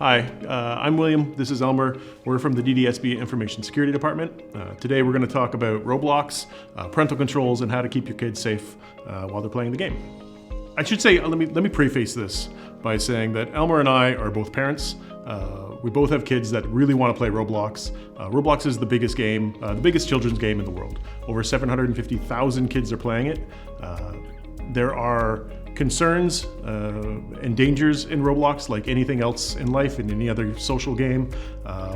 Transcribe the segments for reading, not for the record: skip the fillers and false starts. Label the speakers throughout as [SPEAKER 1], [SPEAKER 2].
[SPEAKER 1] Hi, I'm William, this is Elmer. We're from the DDSB Information Security Department. Today we're going to talk about Roblox, parental controls, and how to keep your kids safe while they're playing the game. I should say, let me preface this by saying that Elmer and I are both parents. We both have kids that really want to play Roblox. Roblox is the biggest game, the biggest children's game in the world. Over 750,000 kids are playing it. There are concerns and dangers in Roblox like anything else in life and any other social game.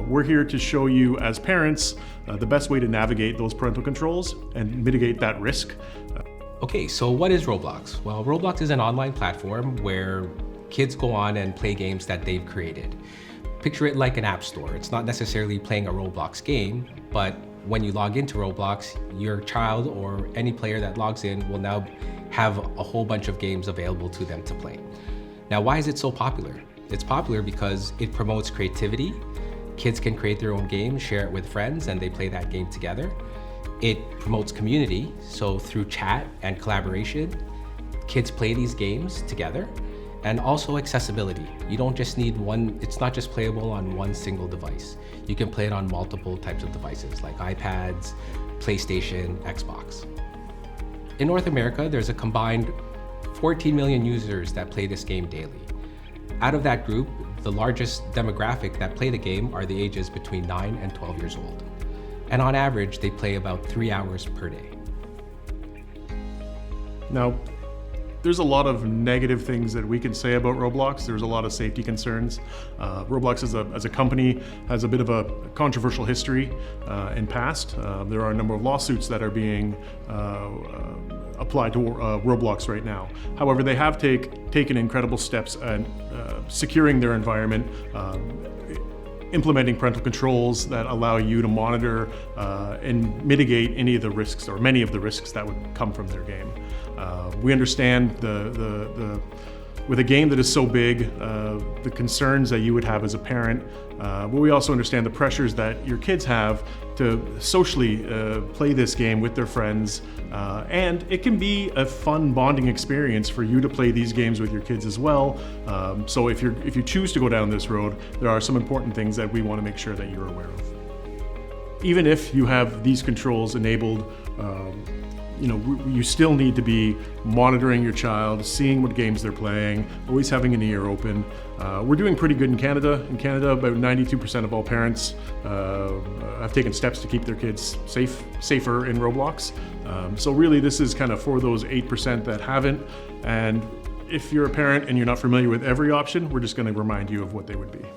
[SPEAKER 1] We're here to show you as parents the best way to navigate those parental controls and mitigate that risk.
[SPEAKER 2] Okay, so what is Roblox? Well, Roblox is an online platform where kids go on and play games that they've created. Picture it like an app store. It's not necessarily playing a Roblox game, but when you log into Roblox, your child or any player that logs in will now have a whole bunch of games available to them to play. Now, why is it so popular? It's popular because it promotes creativity. Kids can create their own game, share it with friends, and they play that game together. It promotes community, so through chat and collaboration, kids play these games together. And also accessibility. You don't just need one, it's not just playable on one single device. You can play it on multiple types of devices like iPads, PlayStation, Xbox. In North America, there's a combined 14 million users that play this game daily. Out of that group, the largest demographic that play the game are the ages between 9 and 12 years old. And on average, they play about 3 hours per day.
[SPEAKER 1] Now, there's a lot of negative things that we can say about Roblox. There's a lot of safety concerns. Roblox as a company has a bit of a controversial history in past. There are a number of lawsuits that are being applied to Roblox right now. However, they have taken incredible steps at securing their environment, implementing parental controls that allow you to monitor and mitigate any of the risks or many of the risks that would come from their game. We understand with a game that is so big, the concerns that you would have as a parent, but we also understand the pressures that your kids have to socially play this game with their friends, and it can be a fun bonding experience for you to play these games with your kids as well. So if you choose to go down this road, there are some important things that we want to make sure that you're aware of. Even if you have these controls enabled, you still need to be monitoring your child, seeing what games they're playing, always having an ear open. We're doing pretty good in Canada. In Canada, about 92% of all parents have taken steps to keep their kids safer in Roblox. So really, this is kind of for those 8% that haven't. And if you're a parent and you're not familiar with every option, we're just going to remind you of what they would be.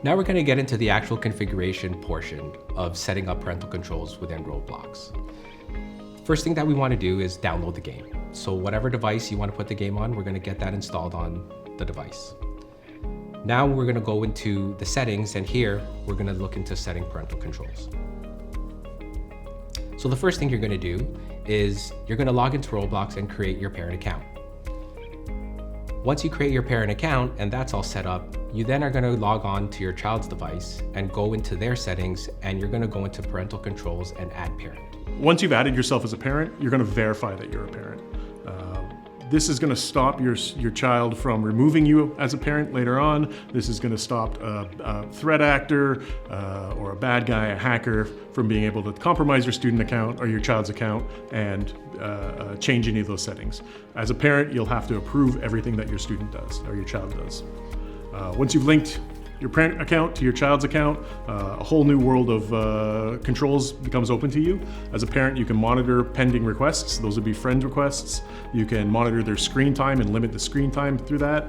[SPEAKER 2] Now we're going to get into the actual configuration portion of setting up parental controls within Roblox. First thing that we want to do is download the game. So whatever device you want to put the game on, we're going to get that installed on the device. Now we're going to go into the settings, and here we're going to look into setting parental controls. So the first thing you're going to do is you're going to log into Roblox and create your parent account. Once you create your parent account and that's all set up, you then are going to log on to your child's device and go into their settings, and you're going to go into parental controls and add parent.
[SPEAKER 1] Once you've added yourself as a parent, you're going to verify that you're a parent. This is going to stop your child from removing you as a parent later on. This is going to stop a threat actor or a bad guy, a hacker, from being able to compromise your student account or your child's account and change any of those settings. As a parent, you'll have to approve everything that your student does or your child does. Once you've linked your parent account to your child's account, a whole new world of controls becomes open to you. As a parent, you can monitor pending requests. Those would be friend requests. You can monitor their screen time and limit the screen time through that.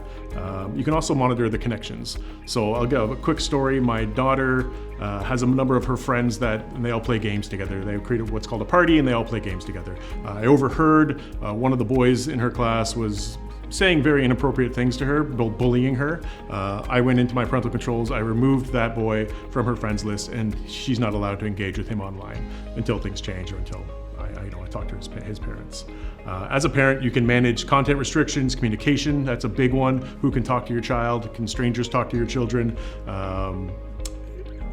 [SPEAKER 1] You can also monitor the connections. So I'll give a quick story. My daughter has a number of her friends and they all play games together. They created what's called a party and they all play games together. I overheard one of the boys in her class was saying very inappropriate things to her, bullying her. I went into my parental controls, I removed that boy from her friends list, and she's not allowed to engage with him online until things change or until I talk to his parents. As a parent, you can manage content restrictions, communication, that's a big one. Who can talk to your child? Can strangers talk to your children?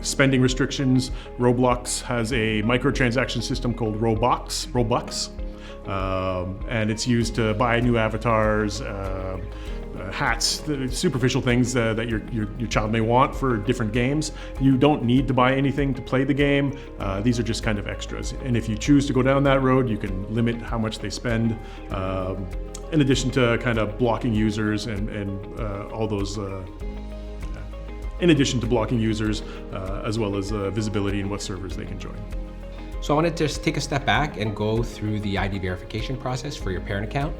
[SPEAKER 1] Spending restrictions. Roblox has a microtransaction system called Robux. And it's used to buy new avatars, hats, the superficial things that your child may want for different games. You don't need to buy anything to play the game. These are just kind of extras. And if you choose to go down that road, you can limit how much they spend. In addition to kind of blocking users and all those. In addition to blocking users, as well as visibility and what servers they can join.
[SPEAKER 2] So I want to just take a step back and go through the ID verification process for your parent account.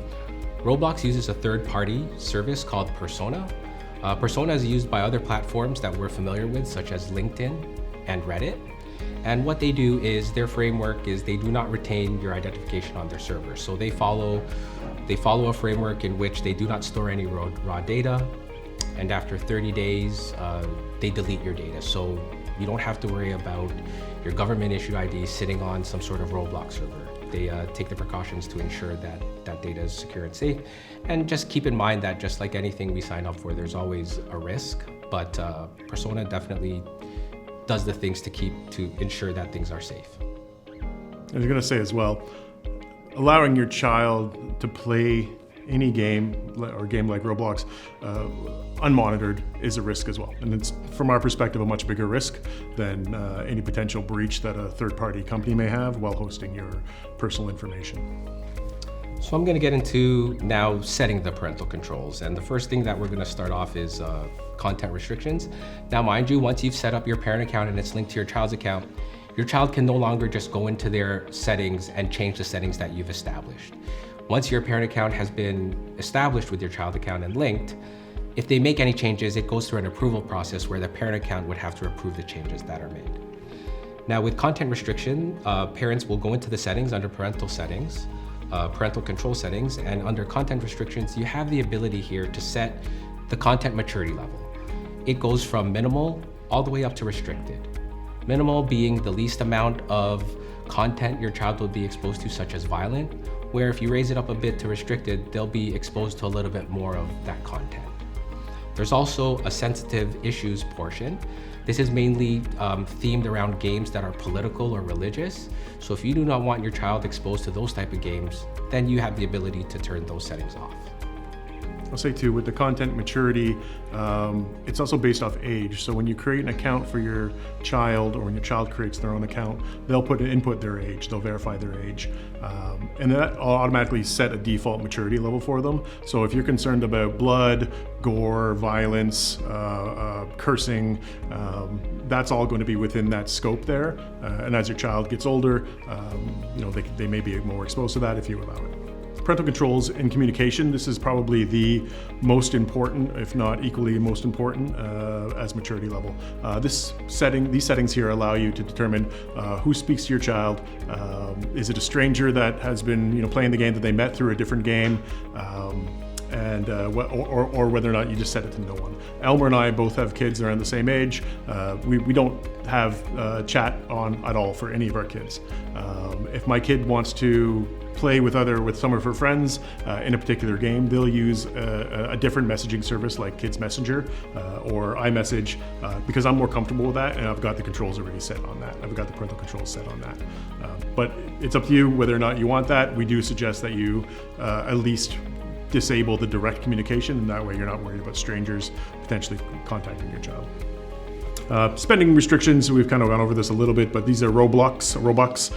[SPEAKER 2] Roblox uses a third-party service called Persona. Persona is used by other platforms that we're familiar with, such as LinkedIn and Reddit. And what they do is their framework is they do not retain your identification on their server. So they follow a framework in which they do not store any raw data. And after 30 days, they delete your data. So you don't have to worry about your government issued ID sitting on some sort of Roblox server. They take the precautions to ensure that that data is secure and safe. And just keep in mind that just like anything we sign up for, there's always a risk, but Persona definitely does the things to ensure that things are safe.
[SPEAKER 1] I was gonna say as well, allowing your child to play any game or game like Roblox unmonitored is a risk as well. And it's, from our perspective, a much bigger risk than any potential breach that a third-party company may have while hosting your personal information.
[SPEAKER 2] So I'm going to get into now setting the parental controls. And the first thing that we're going to start off is content restrictions. Now, mind you, once you've set up your parent account and it's linked to your child's account, your child can no longer just go into their settings and change the settings that you've established. Once your parent account has been established with your child account and linked, if they make any changes, it goes through an approval process where the parent account would have to approve the changes that are made. Now with content restriction, parents will go into the settings under parental settings, parental control settings, and under content restrictions, you have the ability here to set the content maturity level. It goes from minimal all the way up to restricted. Minimal being the least amount of content your child will be exposed to, such as violent, where if you raise it up a bit to restricted, they'll be exposed to a little bit more of that content. There's also a sensitive issues portion. This is mainly themed around games that are political or religious. So if you do not want your child exposed to those type of games, then you have the ability to turn those settings off.
[SPEAKER 1] I'll say too, with the content maturity, it's also based off age. So when you create an account for your child, or when your child creates their own account, they'll input their age, they'll verify their age. And that will automatically set a default maturity level for them. So if you're concerned about blood, gore, violence, cursing, that's all going to be within that scope there. And as your child gets older, they may be more exposed to that if you allow it. Parental controls and communication, this is probably the most important, if not equally most important, as maturity level. These settings here allow you to determine who speaks to your child. Is it a stranger that has been playing the game that they met through a different game? Or whether or not you just set it to no one. Elmer and I both have kids around the same age. We don't have chat on at all for any of our kids. If my kid wants to play with some of her friends in a particular game, they'll use a different messaging service like Kids Messenger or iMessage because I'm more comfortable with that, and I've got the controls already set on that. I've got the parental controls set on that. But it's up to you whether or not you want that. We do suggest that you at least disable the direct communication, and that way you're not worried about strangers potentially contacting your child. Spending restrictions, we've kind of gone over this a little bit, but these are Robux,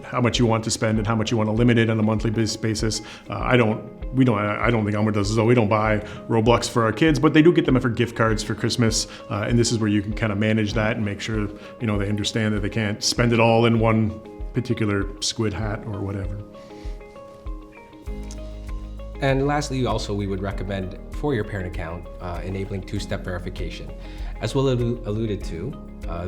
[SPEAKER 1] how much you want to spend and how much you want to limit it on a monthly basis. I don't think Elmer does as well. We don't buy Roblox for our kids, but they do get them for gift cards for Christmas, and this is where you can kind of manage that and make sure they understand that they can't spend it all in one particular squid hat or whatever.
[SPEAKER 2] And lastly, also we would recommend for your parent account enabling two-step verification. As Will alluded to,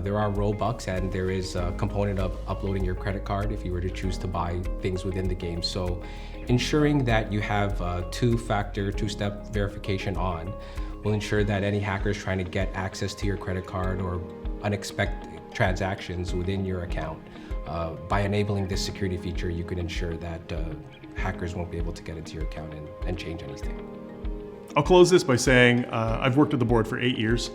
[SPEAKER 2] there are Robux, and there is a component of uploading your credit card if you were to choose to buy things within the game. So ensuring that you have two-step verification on will ensure that any hackers trying to get access to your credit card or unexpected transactions within your account, by enabling this security feature, you could ensure that hackers won't be able to get into your account and change anything.
[SPEAKER 1] I'll close this by saying I've worked at the board for 8 years.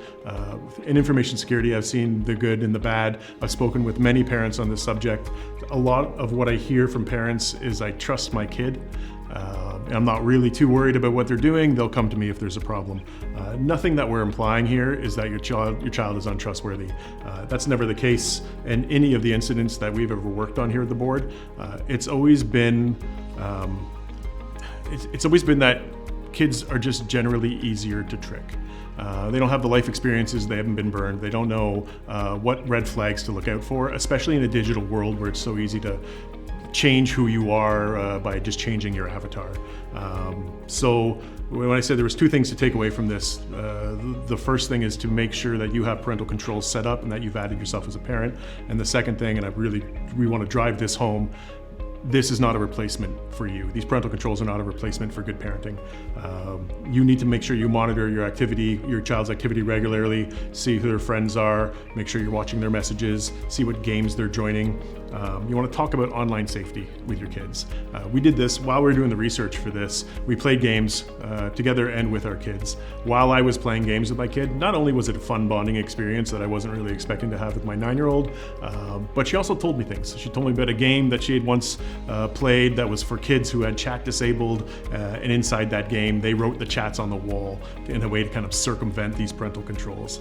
[SPEAKER 1] In information security, I've seen the good and the bad. I've spoken with many parents on this subject. A lot of what I hear from parents is I trust my kid. I'm not really too worried about what they're doing. They'll come to me if there's a problem. Nothing that we're implying here is that your child is untrustworthy. That's never the case in any of the incidents that we've ever worked on here at the board. It's always been that kids are just generally easier to trick. They don't have the life experiences, they haven't been burned, they don't know what red flags to look out for, especially in a digital world where it's so easy to change who you are by just changing your avatar. So when I said there was 2 things to take away from this, the first thing is to make sure that you have parental controls set up and that you've added yourself as a parent. And the second thing, and we want to drive this home, this is not a replacement for you. These parental controls are not a replacement for good parenting. You need to make sure you monitor your child's activity regularly, see who their friends are, make sure you're watching their messages, see what games they're joining. You want to talk about online safety with your kids. We did this while we were doing the research for this. We played games together and with our kids. While I was playing games with my kid, not only was it a fun bonding experience that I wasn't really expecting to have with my 9-year-old, but she also told me things. She told me about a game that she had once played that was for kids who had chat disabled, and inside that game they wrote the chats on the wall in a way to kind of circumvent these parental controls.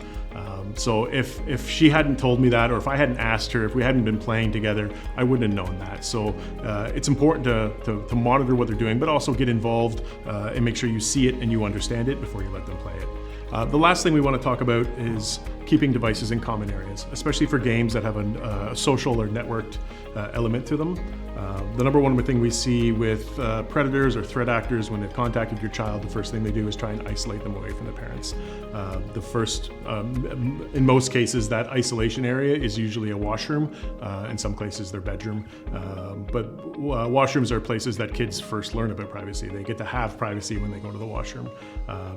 [SPEAKER 1] So if she hadn't told me that, or if I hadn't asked her, if we hadn't been playing together, I wouldn't have known that. So it's important to monitor what they're doing, but also get involved and make sure you see it and you understand it before you let them play it. The last thing we want to talk about is keeping devices in common areas, especially for games that have a social or networked element to them. The number one thing we see with predators or threat actors when they've contacted your child, the first thing they do is try and isolate them away from the parents. In most cases, that isolation area is usually a washroom, in some cases their bedroom. But washrooms are places that kids first learn about privacy. They get to have privacy when they go to the washroom.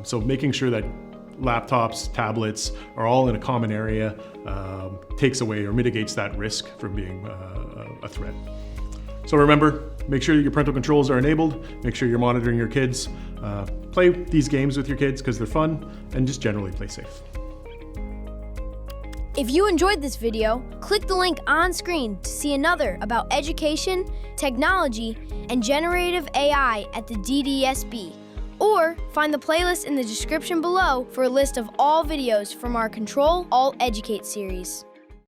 [SPEAKER 1] So making sure that laptops, tablets are all in a common area takes away or mitigates that risk from being a threat. So remember, make sure that your parental controls are enabled, make sure you're monitoring your kids, play these games with your kids because they're fun, and just generally play safe.
[SPEAKER 3] If you enjoyed this video, click the link on screen to see another about education, technology, and generative AI at the DDSB. Or find the playlist in the description below for a list of all videos from our Control Alt Educate series.